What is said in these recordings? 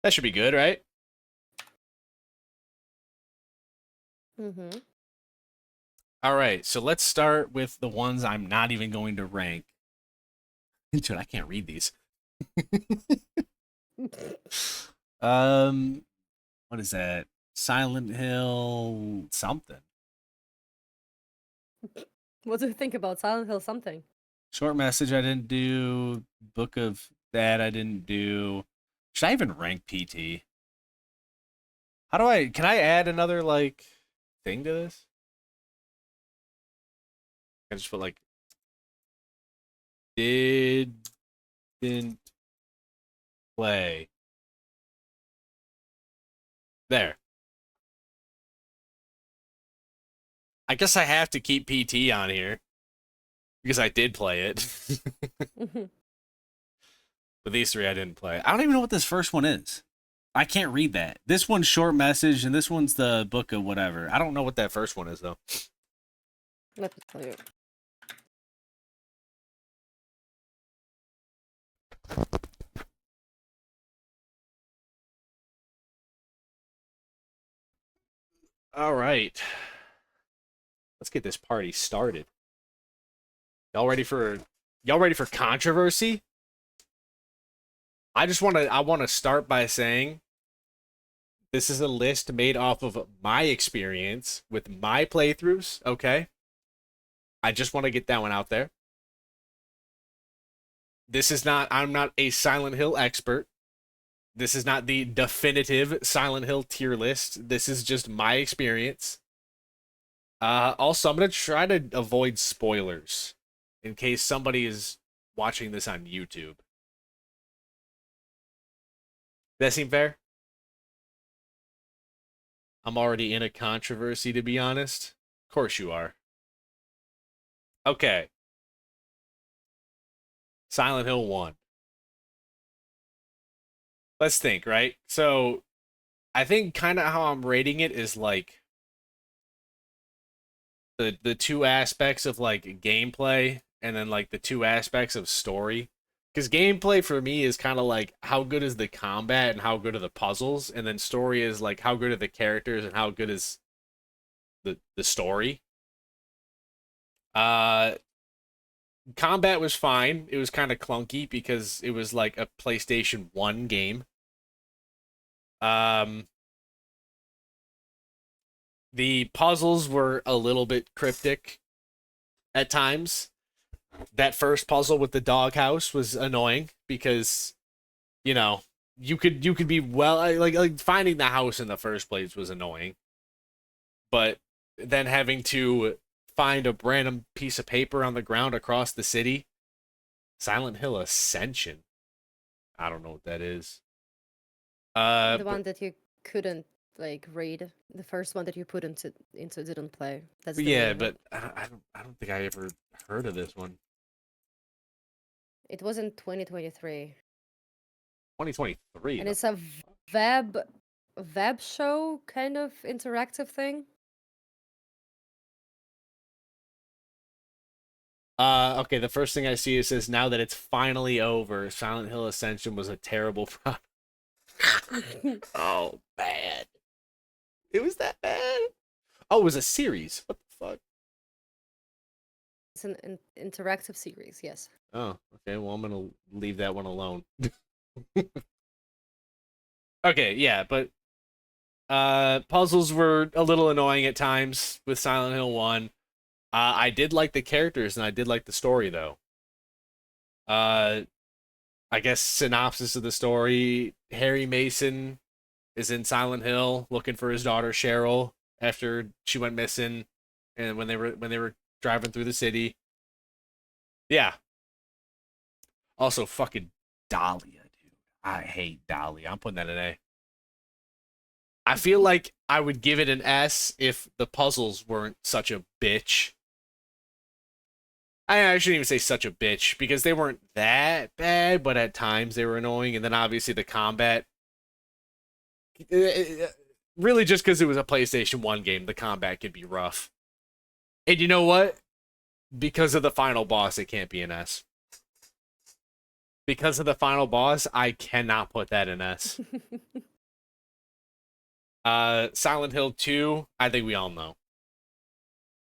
That should be good, right? Mm-hmm. All right, so let's start with the ones I'm not even going to rank. Dude, I can't read these. Um, what is that? Silent Hill something. What do you think about Silent Hill something? Short message I didn't do. Book of that I didn't do. Should I even rank PT? How do I? Can I add another like thing to this? I just put like didn't play. There. I guess I have to keep PT on here because I did play it. But these three I didn't play. I don't even know what this first one is. I can't read that. This one's short message, and this one's the book of whatever. I don't know what that first one is though. Let me tell you. All right, let's get this party started. Y'all ready for controversy? I want to start by saying this is a list made off of my experience with my playthroughs, okay? I just want to get that one out there. I'm not a Silent Hill expert. This is not the definitive Silent Hill tier list. This is just my experience. Also, I'm going to try to avoid spoilers in case somebody is watching this on YouTube. That seem fair? I'm already in a controversy, to be honest. Of course you are. Okay. Silent Hill 1. Let's think, right? So, I think kind of how I'm rating it is like the two aspects of like gameplay and then like the two aspects of story. Because gameplay for me is kind of like how good is the combat and how good are the puzzles, and then story is like how good are the characters and how good is the story. Uh, Combat was fine. It was kind of clunky because it was like a PlayStation 1 game. Um, the puzzles were a little bit cryptic at times. That first puzzle with the doghouse was annoying because, you know, you could be well like finding the house in the first place was annoying, but then having to find a random piece of paper on the ground across the city. Silent Hill Ascension. I don't know what that is. The But one that you couldn't like read. The first one that you put into didn't play. That's the name yeah, of it. but I don't think I ever heard of this one. It was in 2023, 2023. and The it's a web web show kind of interactive thing. Okay, the first thing I see is says now that it's finally over, Silent Hill Ascension was a terrible product. Oh, bad. It was that bad. Oh, it was a series. What the fuck? It's an interactive series. Yes. Oh, okay. Well, I'm gonna leave that one alone. Okay, yeah, but puzzles were a little annoying at times with Silent Hill 1. I did like the characters and I did like the story though. Uh I guess synopsis of the story, Harry Mason is in Silent Hill looking for his daughter Cheryl after she went missing and when they were driving through the city. Yeah. Also fucking Dahlia, dude. I hate Dahlia. I'm putting that in A. I feel like I would give it an S if the puzzles weren't such a bitch. I shouldn't even say such a bitch because they weren't that bad, but at times they were annoying. And then obviously the combat, really just because it was a PlayStation 1 game, the combat could be rough. And you know what? Because of the final boss, it can't be an S. Because of the final boss, I cannot put that in S. Silent Hill 2, I think we all know.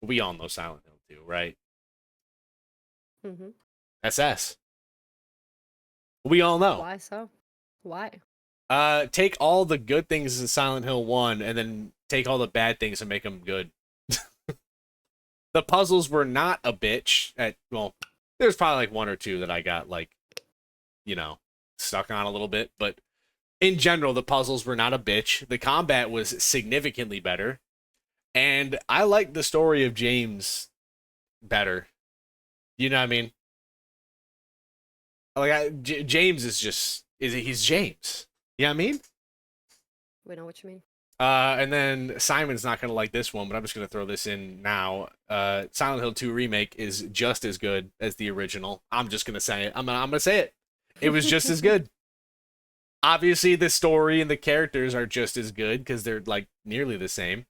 We all know Silent Hill 2, right? Hmm. SS. We all know. Why so? Why? Take all the good things in Silent Hill 1 and then take all the bad things and make them good. The puzzles were not a bitch. Well, there's probably like one or two that I got like, you know, stuck on a little bit, but in general, the puzzles were not a bitch. The combat was significantly better, and I like the story of James better. You know what I mean? Like James is just he's James. You know what I mean? We know what you mean. And then Simon's not gonna like this one, but I'm just gonna throw this in now. Silent Hill 2 remake is just as good as the original. I'm just gonna say it. I'm gonna say it. It was just as good. Obviously, the story and the characters are just as good because they're like nearly the same.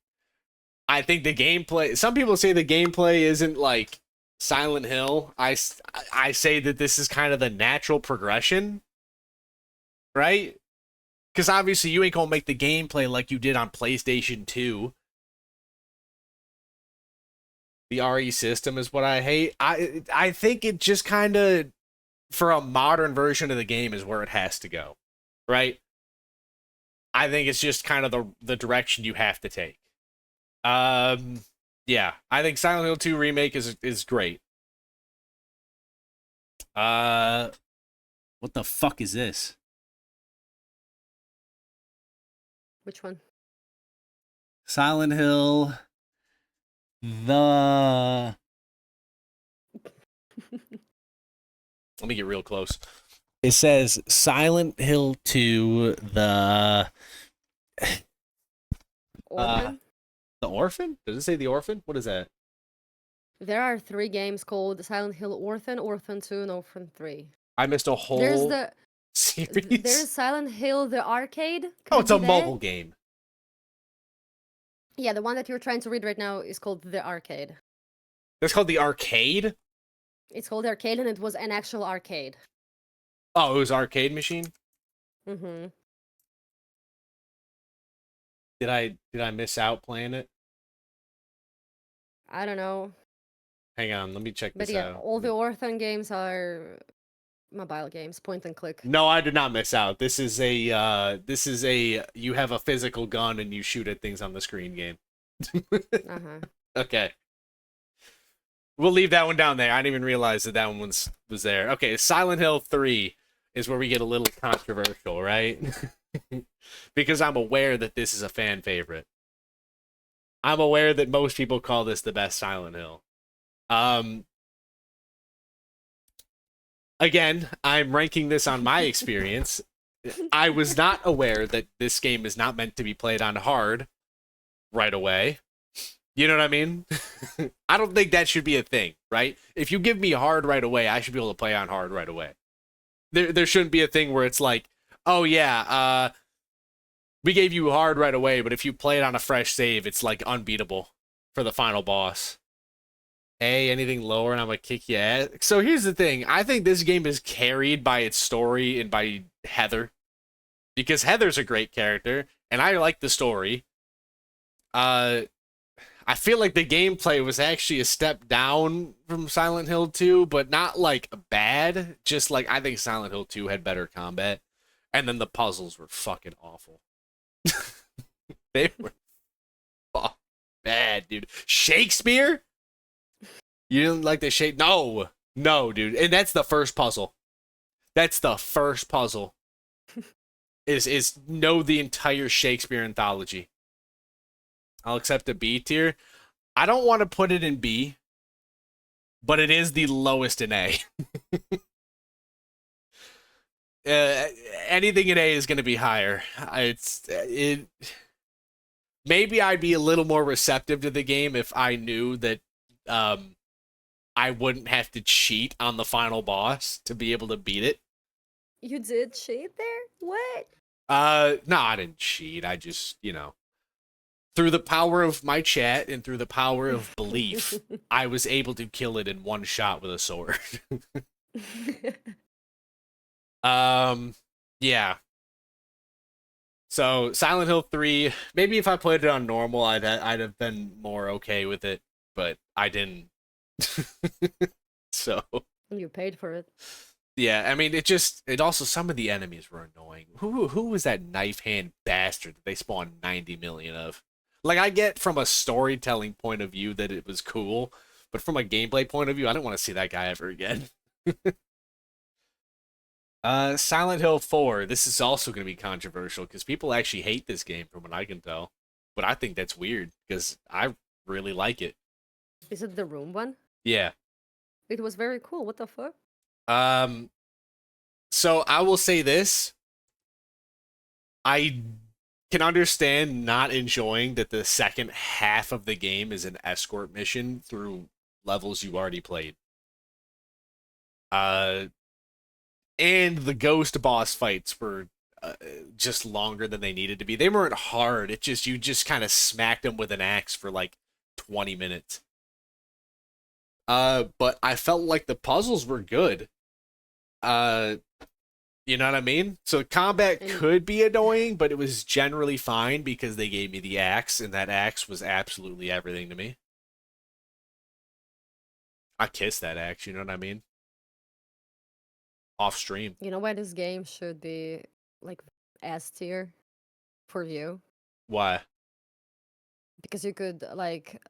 I think the gameplay. Some people say the gameplay isn't like Silent Hill. I say that this is kind of the natural progression, right? Because obviously you ain't gonna make the gameplay like you did on PlayStation 2. The RE system is what I hate. I think it just kind of, for a modern version of the game, is where it has to go, right? I think it's just kind of the direction you have to take. Yeah, I think Silent Hill 2 remake is great. What the fuck is this? Which one? Silent Hill. The. Let me get real close. It says Silent Hill 2, Orphan? the Orphan? Does it say the Orphan? What is that? There are 3 games called Silent Hill Orphan, Orphan 2, and Orphan 3. I missed a There's whole the series. there's Silent Hill the arcade. Oh, Could it's it a be mobile that? game. Yeah, the one that you're trying to read right now is called the arcade. That's called the arcade? It's called the arcade, and it was an actual arcade. Oh, it was arcade machine? Mm-hmm. Did I miss out playing it? I don't know. Hang on, let me check But this yeah, out. all the Orphan games are mobile games, point and click. No, I did not miss out. This is a you have a physical gun and you shoot at things on the screen game. Uh-huh. Okay. We'll leave that one down there. I didn't even realize that that one was there. Okay, Silent Hill 3 is where we get a little controversial, right? Because I'm aware that this is a fan favorite. I'm aware that most people call this the best Silent Hill. Again, I'm ranking this on my experience. I was not aware that this game is not meant to be played on hard right away. You know what I mean? I don't think that should be a thing, right? If you give me hard right away, I should be able to play on hard right away. There shouldn't be a thing where it's like, oh yeah, we gave you hard right away, but if you play it on a fresh save, it's like unbeatable for the final boss. Anything lower and I'm gonna kick you ass. So here's the thing. I think this game is carried by its story and by Heather. Because Heather's a great character, and I like the story. I feel like the gameplay was actually a step down from Silent Hill 2, but not like bad. Just like I think Silent Hill 2 had better combat. And then the puzzles were fucking awful. They were bad, dude. Shakespeare? You didn't like the shape? No. No, dude. And that's the first puzzle. That's the first puzzle. Is know the entire Shakespeare anthology. I'll accept a B tier. I don't want to put it in B, but it is the lowest in A. Anything in A is going to be higher. Maybe I'd be a little more receptive to the game if I knew that I wouldn't have to cheat on the final boss to be able to beat it. You did cheat there? What? No, I didn't cheat. I just, through the power of my chat and through the power of belief, I was able to kill it in one shot with a sword. Um, yeah. So Silent Hill 3, maybe if I played it on normal, I'd have been more okay with it, but I didn't. So You paid for it. yeah, I mean, it also some of the enemies were annoying. Who was that knife hand bastard that they spawned 90 million of? Like I get from a storytelling point of view that it was cool, but from a gameplay point of view, I don't want to see that guy ever again. Silent Hill 4. This is also going to be controversial because people actually hate this game from what I can tell. But I think that's weird because I really like it. Is it the room one? Yeah. It was very cool. What the fuck? Um so I will say this. I can understand not enjoying that the second half of the game is an escort mission through levels you already played. Uh, and the ghost boss fights were just longer than they needed to be. They weren't hard. It just you just kind of smacked them with an axe for like 20 minutes. But I felt like the puzzles were good. Uh, You know what I mean? So combat And could be annoying, but it was generally fine because they gave me the axe, and that axe was absolutely everything to me. I kissed that axe, you know what I mean? Off stream. you know why this game should be like S tier for you? Why? Because you could like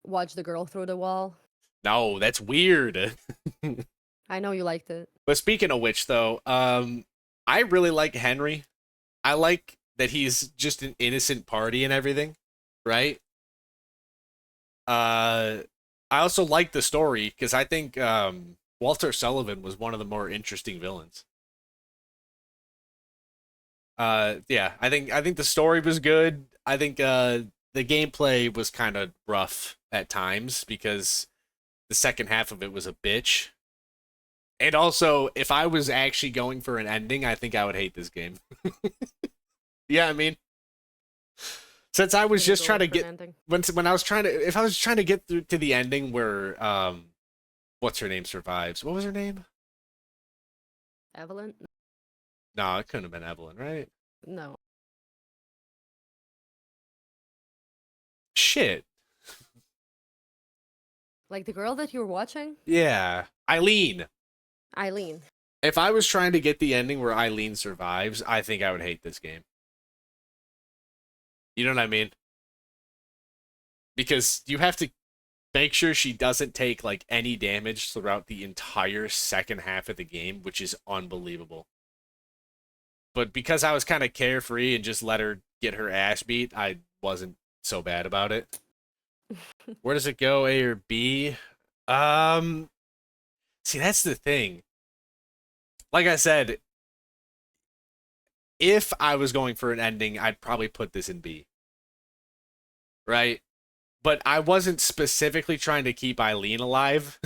watch the girl through the wall. No, that's weird. I know you liked it. But speaking of which, though, I really like Henry. I like that he's just an innocent party and everything, right? Uh, I also like the story because I think Walter Sullivan was one of the more interesting villains. Yeah, I think the story was good. I think the gameplay was kind of rough at times because the second half of it was a bitch. And also, if I was actually going for an ending, I think I would hate this game. Yeah, I mean, since I was When you're just trying going to for an get ending. when I was trying to if I was trying to get through to the ending where what's her name survives. What was her name? Evelyn? No, it couldn't have been Evelyn, right? No. Shit. Like the girl that you're watching? Yeah, Eileen. Eileen. If I was trying to get the ending where Eileen survives, I think I would hate this game. You know what I mean? Because you have to make sure she doesn't take like any damage throughout the entire second half of the game, which is unbelievable. But because I was kind of carefree and just let her get her ass beat, I wasn't so bad about it. Where does it go, A or B? Um, See, that's the thing. Like I said, if I was going for an ending, I'd probably put this in B, right? But I wasn't specifically trying to keep Eileen alive,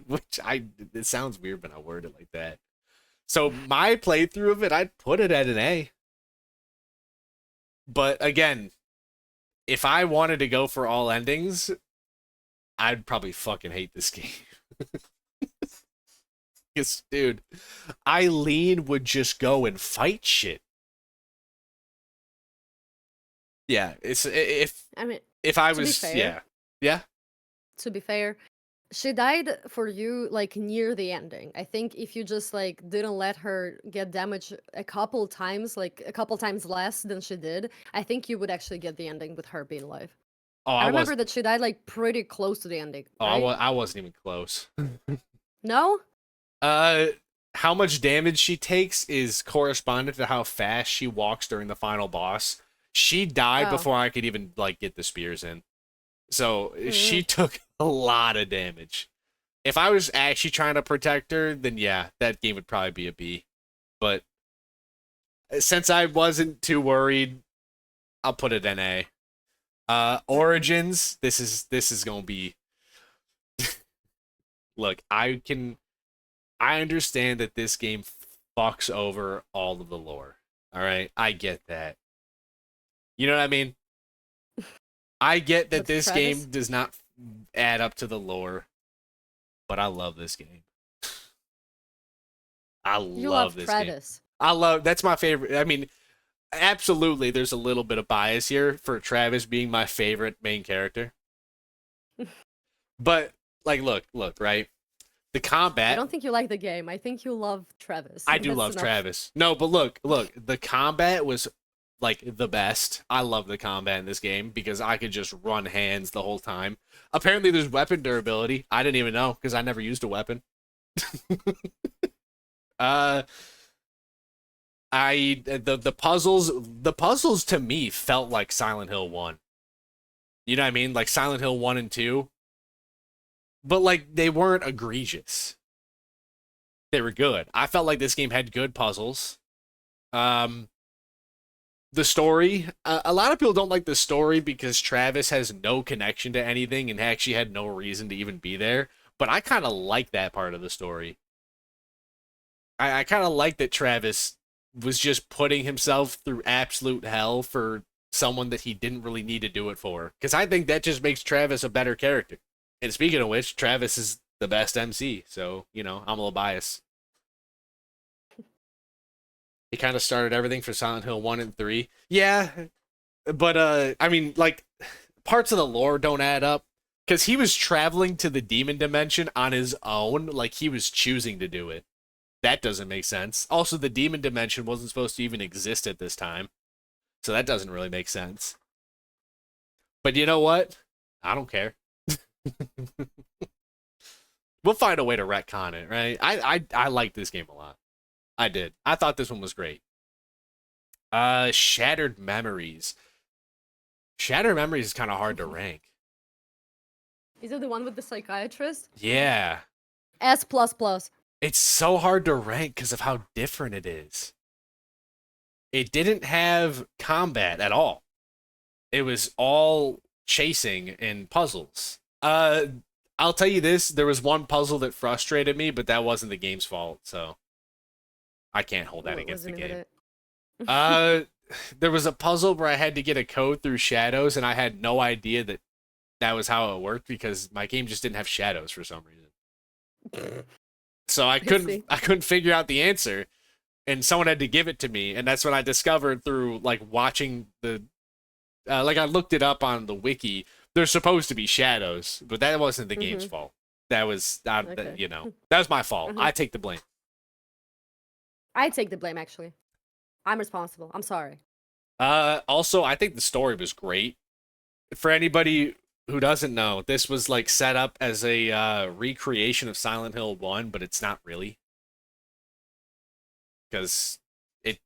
which it sounds weird when I word it like that. So my playthrough of it, I'd put it at an A. But again, if I wanted to go for all endings, I'd probably fucking hate this game. Because, dude, Eileen would just go and fight shit. Yeah, it's I mean, if I to be was fair, yeah. Yeah. to be fair, she died for you like near the ending. I think if you just like didn't let her get damaged a couple times, like a couple times less than she did, I think you would actually get the ending with her being alive. Oh, I I was remember that she died like pretty close to the ending, right? I wasn't even close. No? Uh, how much damage she takes is correspondent to how fast she walks during the final boss. She died Oh. before I could even like get the spears in. So she Mm. took a lot of damage. If I was actually trying to protect her, then yeah, that game would probably be a B. But since I wasn't too worried, I'll put it in A. Origins, this is gonna be look, I understand that this game fucks over all of the lore. All right, I get that. You know what I mean? I get that But this Travis, game does not add up to the lore, but I love this game. I You love love this game. Travis. That's my favorite. I mean, absolutely, there's a little bit of bias here for Travis being my favorite main character. But like, look, right? The I combat, don't think you like the game. I think you love Travis. I do That's love enough. Travis. No, but look, the combat was like the best. I love the combat in this game because I could just run hands the whole time. Apparently, there's weapon durability. I didn't even know because I never used a weapon. uh, the puzzles to me felt like Silent Hill 1. You know what I mean? Like Silent Hill 1 and 2, but like they weren't egregious. They were good. I felt like this game had good puzzles. Um, the story, a lot of people don't like the story because Travis has no connection to anything and actually had no reason to even be there. But I kind of like that part of the story. I kind of like that Travis was just putting himself through absolute hell for someone that he didn't really need to do it for. Because I think that just makes Travis a better character. And speaking of which, Travis is the best MC, so, I'm a little biased. He kind of started everything for Silent Hill 1 and 3. Yeah, but I mean, like, parts of the lore don't add up because he was traveling to the demon dimension on his own, like he was choosing to do it. That doesn't make sense. Also, the demon dimension wasn't supposed to even exist at this time, so that doesn't really make sense. But you know what? I don't care. We'll find a way to retcon it, right? I like this game a lot. I did. I thought this one was great. Shattered Memories. Shattered Memories is kind of hard to rank. Is it the one with the psychiatrist? Yeah. S plus plus. It's so hard to rank because of how different it is. It didn't have combat at all. It was all chasing and puzzles. I'll tell you this, there was one puzzle that frustrated me, but that wasn't the game's fault, so I can't hold that What against was the the name of game. it? There was a puzzle where I had to get a code through shadows, and I had no idea that that was how it worked because my game just didn't have shadows for some reason. So I couldn't see. I couldn't figure out the answer, and someone had to give it to me, and that's when I discovered through like watching the like I looked it up on the wiki. There's supposed to be shadows, but that wasn't the game's fault. That was Okay. that was my fault. Mhm. I take the blame. I take the blame, actually. I'm responsible. I'm sorry. Also, I think the story was great. For anybody who doesn't know, this was like set up as a recreation of Silent Hill 1, but it's not really. Because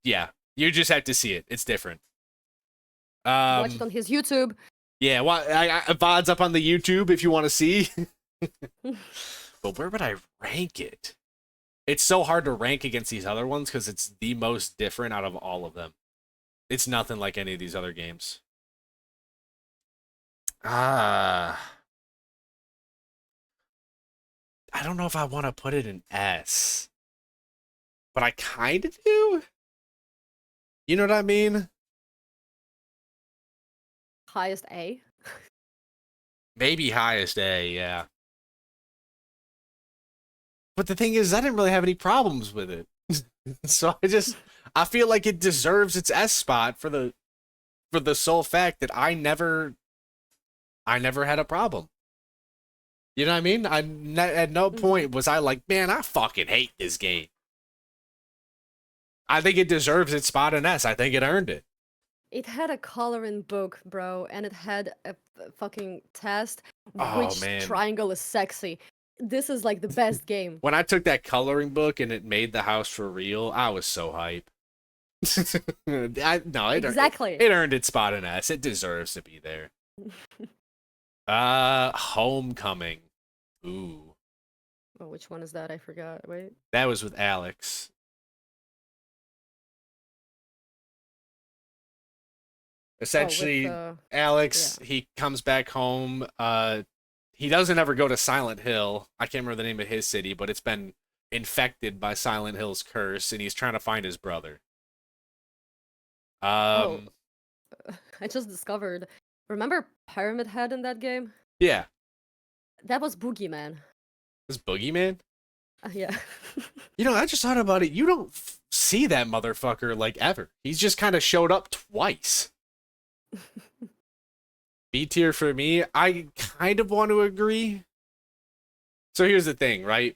yeah, you just have to see it. It's different. Watch it Um, on his YouTube. yeah, well, VODs up on the YouTube if you want to see. But where would I rank it? It's so hard to rank against these other ones because it's the most different out of all of them. It's nothing like any of these other games. Ah, I don't know if I want to put it in S, but I kind of do. You know what I mean? Highest A. Maybe highest A, yeah. But the thing is, I didn't really have any problems with it. So I feel like it deserves its S spot for the sole fact that I never had a problem. You know what I mean? At no point was I like, man, I fucking hate this game. I think it deserves its spot in S. I think it earned it. It had a coloring book, bro, and it had a fucking test. Oh Which man. triangle is sexy? This is like the best game. When I took that coloring book and it made the house for real, I was so hype. No, Exactly. it earned its spot in S. It deserves to be there. Homecoming. Ooh. Oh, which one is that? I forgot. Wait. That was with Alex. Essentially, Alex, yeah. he comes back home. He doesn't ever go to Silent Hill. I can't remember the name of his city, but it's been infected by Silent Hill's curse, and he's trying to find his brother. Oh, I just discovered. Remember Pyramid Head in that game? Yeah. That was Boogeyman. This Boogeyman? Yeah. I just thought about it. You don't see that motherfucker like ever. He's just kind of showed up twice. B tier for me. I kind of want to agree. So here's the thing, right?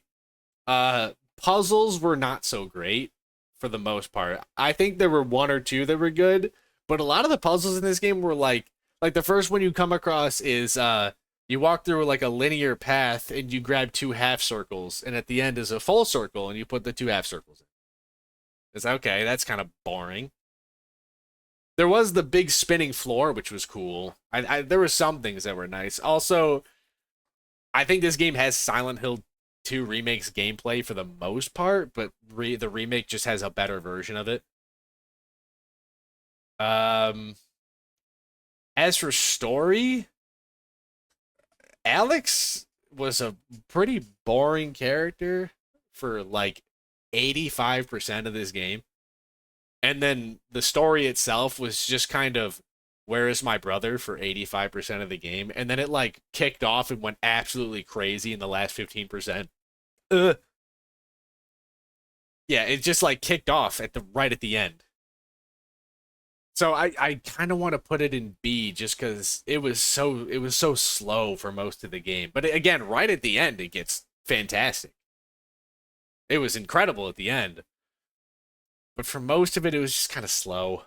Puzzles were not so great for the most part. I think there were one or two that were good, but a lot of the puzzles in this game were like the first one you come across is you walk through like a linear path and you grab two half circles, and at the end is a full circle and you put the two half circles in. It's okay, that's kind of boring. There was the big spinning floor, which was cool. There were some things that were nice. Also, I think this game has Silent Hill 2 Remake's gameplay for the most part, but the remake just has a better version of it. Um, as for story, Alex was a pretty boring character for like 85% of this game. And then the story itself was just kind of where is my brother for 85% of the game, and then it like kicked off and went absolutely crazy in the last 15%. Yeah, it just like kicked off at the right at the end. So I kind of want to put it in B just because it was so slow for most of the game. But again, right at the end, it gets fantastic. It was incredible at the end, but for most of it, it was just kind of slow.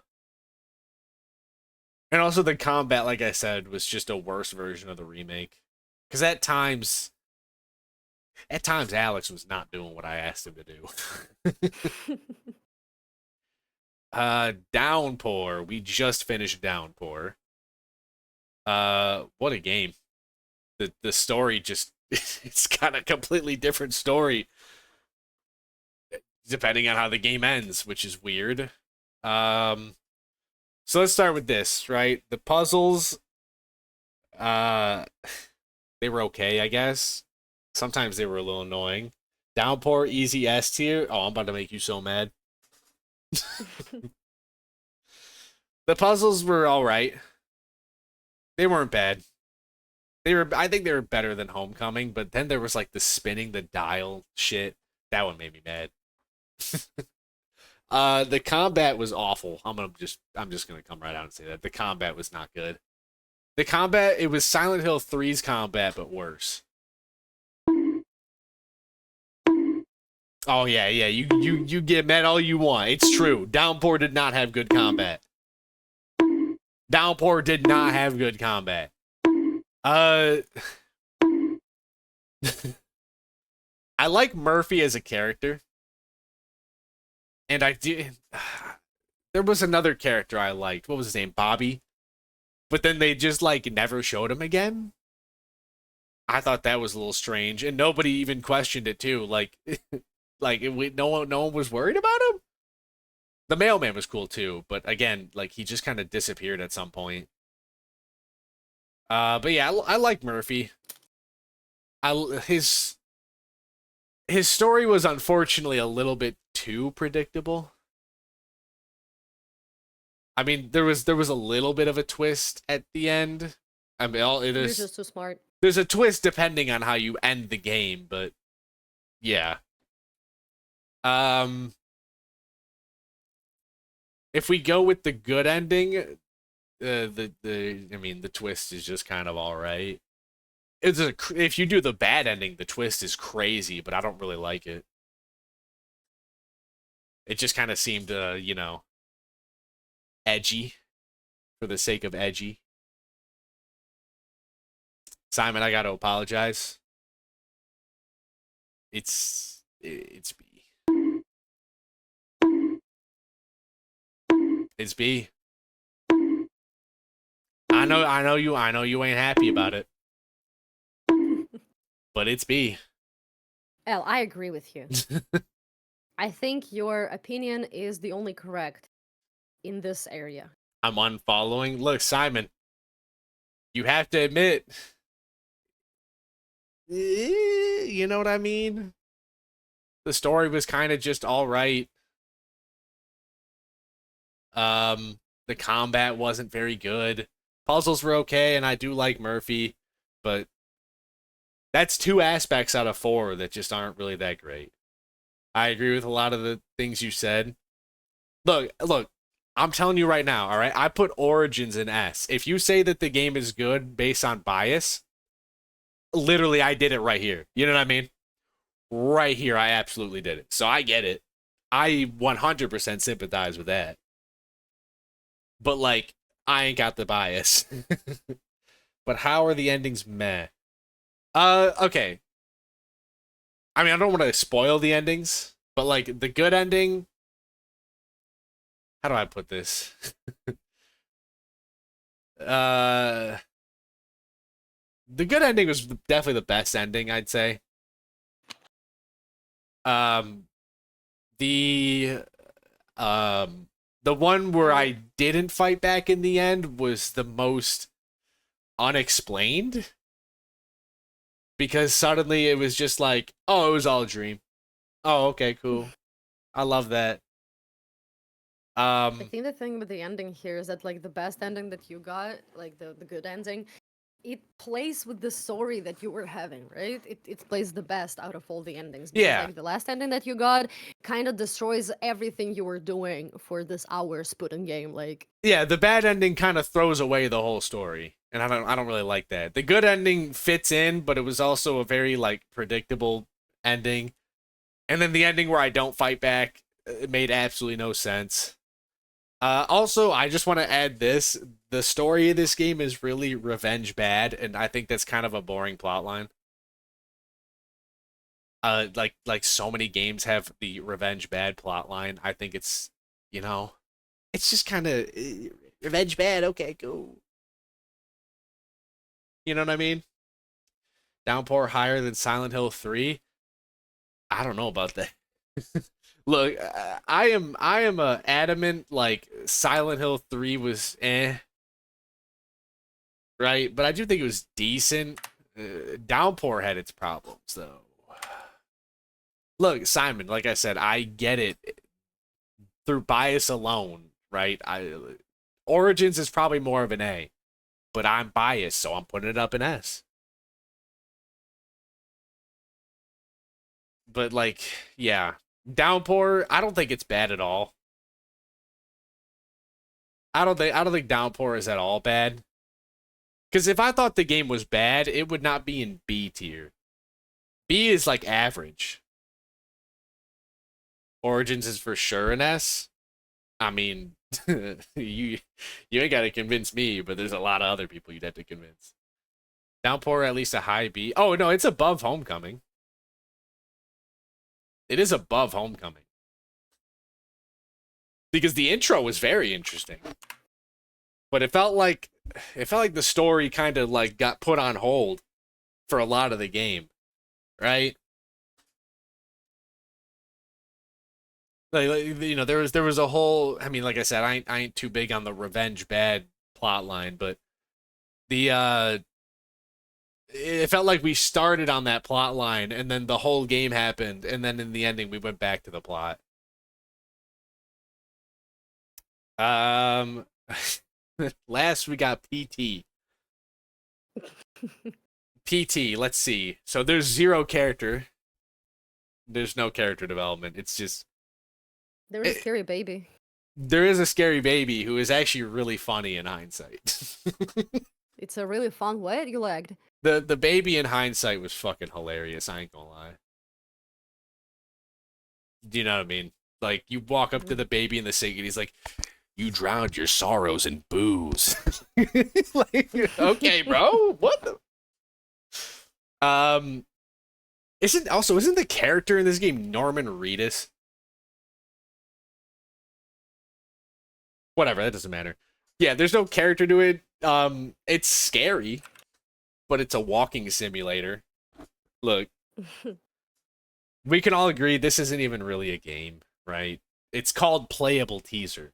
And also the combat, like I said, was just a worse version of the remake. Because at times Alex was not doing what I asked him to do. Downpour. We just finished Downpour. What a game. The story just it's got a completely different story depending on how the game ends, which is weird. Um so let's start with this, right? The puzzles uh they were okay, I guess. Sometimes they were a little annoying. Downpour easy S tier. Oh, I'm about to make you so mad. The puzzles were all right. They weren't bad. I think they were better than Homecoming, but then there was like the spinning the dial shit. That one made me mad. The combat was awful. I'm just gonna come right out and say that. The combat was not good. The combat, it was Silent Hill 3's combat, but worse. Oh yeah, yeah. You get mad all you want. It's true. Downpour did not have good combat. Downpour did not have good combat. Uh I like Murphy as a character. And I did there was another character I liked. What was his name? Bobby. But then they just like never showed him again. I thought that was a little strange, and nobody even questioned it too. Like, no one was worried about him. The mailman was cool too, but again, like he just kind of disappeared at some point. But yeah, I like Murphy. His story was unfortunately a little bit too predictable. I mean, there was a little bit of a twist at the end. I mean, You're just too smart. there's a twist depending on how you end the game, but yeah. Um, if we go with the good ending, the twist is just kind of all right. If you do the bad ending, the twist is crazy, but I don't really like it. It just kind of seemed, edgy for the sake of edgy. Simon, I got to apologize. It's B. It's B. I know you ain't happy about it, but it's B. Elle, I agree with you. I think your opinion is the only correct in this area. I'm unfollowing. Look, Simon, you have to admit, you know what I mean? The story was kind of just all right. The combat wasn't very good. Puzzles were okay, and I do like Murphy, but That's two aspects out of four that just aren't really that great. I agree with a lot of the things you said. Look, I'm telling you right now, all right? I put Origins in S. If you say that the game is good based on bias, literally I did it right here. You know what I mean? Right here, I absolutely did it. So I get it. I 100% sympathize with that. But like, I ain't got the bias. But how are the endings meh? Okay. I mean, I don't want to spoil the endings, but like the good ending, how do I put this? uh the good ending was definitely the best ending, I'd say. Um the the one where Yeah. I didn't fight back in the end was the most unexplained because suddenly it was just like, oh, it was all a dream. Oh, okay, cool. I love that. I Um think the thing with the ending here is that like the best ending that you got, like the good ending, it plays with the story that you were having, right? It plays the best out of all the endings because yeah. like the last ending that you got kind of destroys everything you were doing for this hours put in game. Like Yeah, the bad ending kind of throws away the whole story, and I don't really like that. The good ending fits in, but it was also a very like predictable ending. And then the ending where I don't fight back, it made absolutely no sense. Also, I just want to add this: the story of this game is really revenge bad, and I think that's kind of a boring plot line. Like so many games have the revenge bad plot line. I think it's, you know, it's just kind of revenge bad. Okay, cool. You know what I mean? Downpour higher than Silent Hill 3? I don't know about that. Look, I am a adamant like Silent Hill 3 was right? But I do think it was decent. Downpour had its problems though. Look, Simon, like I said, I get it through bias alone, right? I Origins is probably more of an A, but I'm biased, so I'm putting it up in S. But like, yeah, Downpour, I don't think it's bad at all. I don't think Downpour is at all bad. Because if I thought the game was bad, it would not be in B tier. B is like average. Origins is for sure an S. I mean, you ain't got to convince me, but there's a lot of other people you'd have to convince. Downpour at least a high B. Oh no, it's above Homecoming. It is above Homecoming because the intro was very interesting, but it felt like the story kind of like got put on hold for a lot of the game, right? Like there was a whole. I mean, like I said, I ain't too big on the revenge bad plot line, but the it felt like we started on that plot line and then the whole game happened and then in the ending we went back to the plot. Um, last we got PT. PT. Let's see. So there's zero character. There's no character development. It's just there is a it, scary baby. there is a scary baby who is actually really funny in hindsight. It's a really fun. What you lagged? The baby in hindsight was fucking hilarious. I ain't gonna lie. Do you know what I mean? Like you walk up to Mm. the baby in the sink and he's like, "You drowned your sorrows in booze." Like, okay, bro. What the? Isn't the character in this game Norman Reedus? Whatever, that doesn't matter. Yeah, there's no character to it. It's scary, but it's a walking simulator. Look, we can all agree this isn't even really a game, right? It's called playable teaser.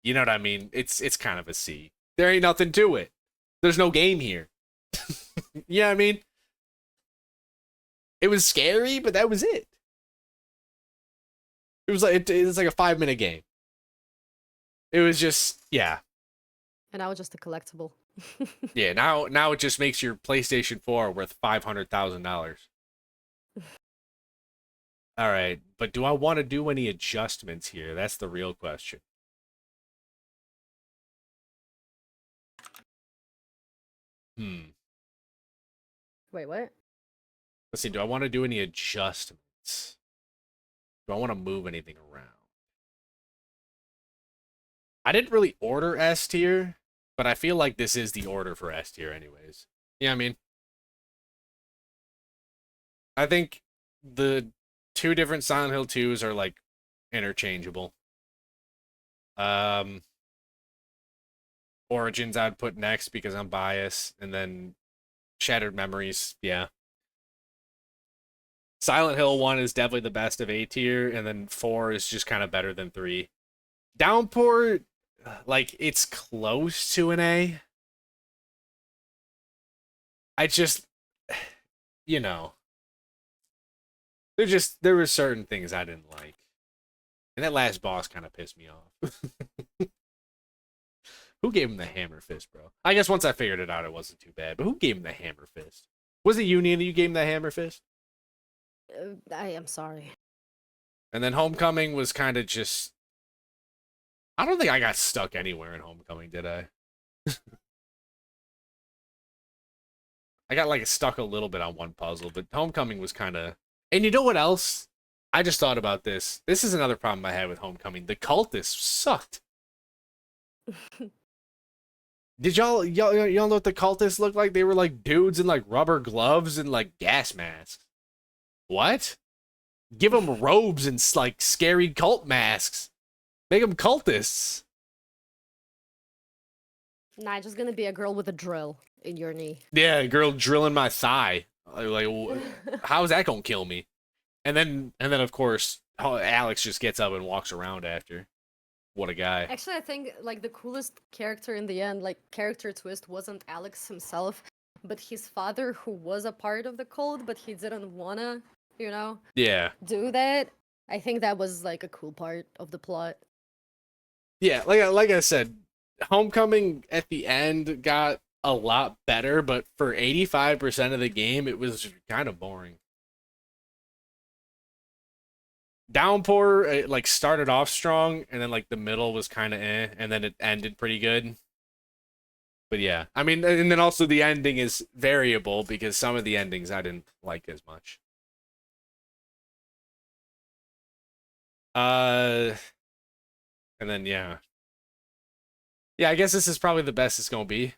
You know what I mean? It's kind of a C. There ain't nothing to it. There's no game here. You know what I mean? It was scary, but that was it. It was like a 5 minute game. It was just yeah. And I was just a collectible. Yeah, now it just makes your PlayStation 4 worth $500,000. All right, but do I want to do any adjustments here? That's the real question. Hmm. Wait, what? Let's see. Do I want to do any adjustments? Do I want to move anything around? I didn't really order S tier, but I feel like this is the order for S tier, anyways. Yeah, I mean, I think the two different Silent Hill 2s are like interchangeable. Um, Origins I'd put next because I'm biased, and then Shattered Memories, yeah. Silent Hill 1 is definitely the best of A tier, and then 4 is just kind of better than 3. Downpour, like, it's close to an A. I just, you know, there were certain things I didn't like. And that last boss kind of pissed me off. Who gave him the hammer fist, bro? I guess once I figured it out, it wasn't too bad. But who gave him the hammer fist? Was it Union that you gave him the hammer fist? I am sorry. And then Homecoming was kind of just. I don't think I got stuck anywhere in Homecoming, did I? I got like stuck a little bit on one puzzle, but Homecoming was kind of. And you know what else? I just thought about this. This is another problem I had with Homecoming. The cultists sucked. Did y'all know what the cultists looked like? They were like dudes in like rubber gloves and like gas masks. What? Give them robes and like scary cult masks. Make them cultists. Nah, just gonna be a girl with a drill in your knee. Yeah, girl drilling my thigh. Like, how's that gonna kill me? And then of course Alex just gets up and walks around after. What a guy. Actually, I think like the coolest character in the end, like character twist, wasn't Alex himself, but his father, who was a part of the cult, but he didn't wanna, you know, Yeah. do that. I think that was like a cool part of the plot. Yeah, like I said, Homecoming at the end got a lot better, but for 85% of the game, it was kind of boring. Downpour, it, like started off strong, and then like the middle was kind of and then it ended pretty good. But yeah, I mean, and then also the ending is variable because some of the endings I didn't like as much. Uh, and then yeah, I guess this is probably the best it's gonna be.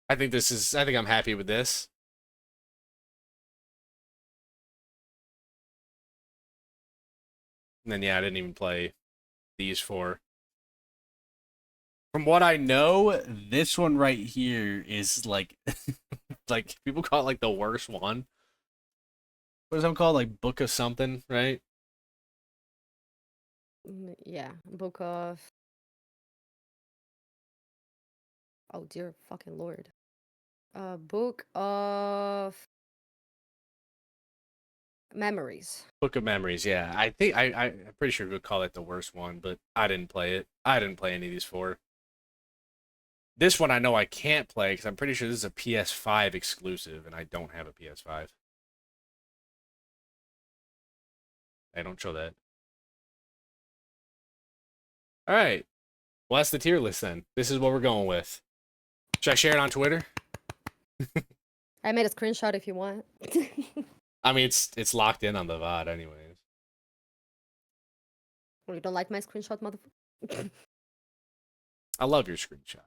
I think I'm happy with this. And then yeah, I didn't even play these four. From what I know, this one right here is like like people call it like the worst one. What is that called? Like Book of something, right? Yeah, book of. Oh dear fucking lord. Book of memories. Book of Memories, yeah. I think I'm pretty sure we would call it the worst one, but I didn't play it. I didn't play any of these four. This one I know I can't play because I'm pretty sure this is a PS5 exclusive, and I don't have a PS5. I don't show that. All right. Well, that's the tier list then. This is what we're going with. Should I share it on Twitter? I made a screenshot if you want. I mean, it's locked in on the VOD anyways. Well, you don't like my screenshot, motherfucker? I love your screenshot.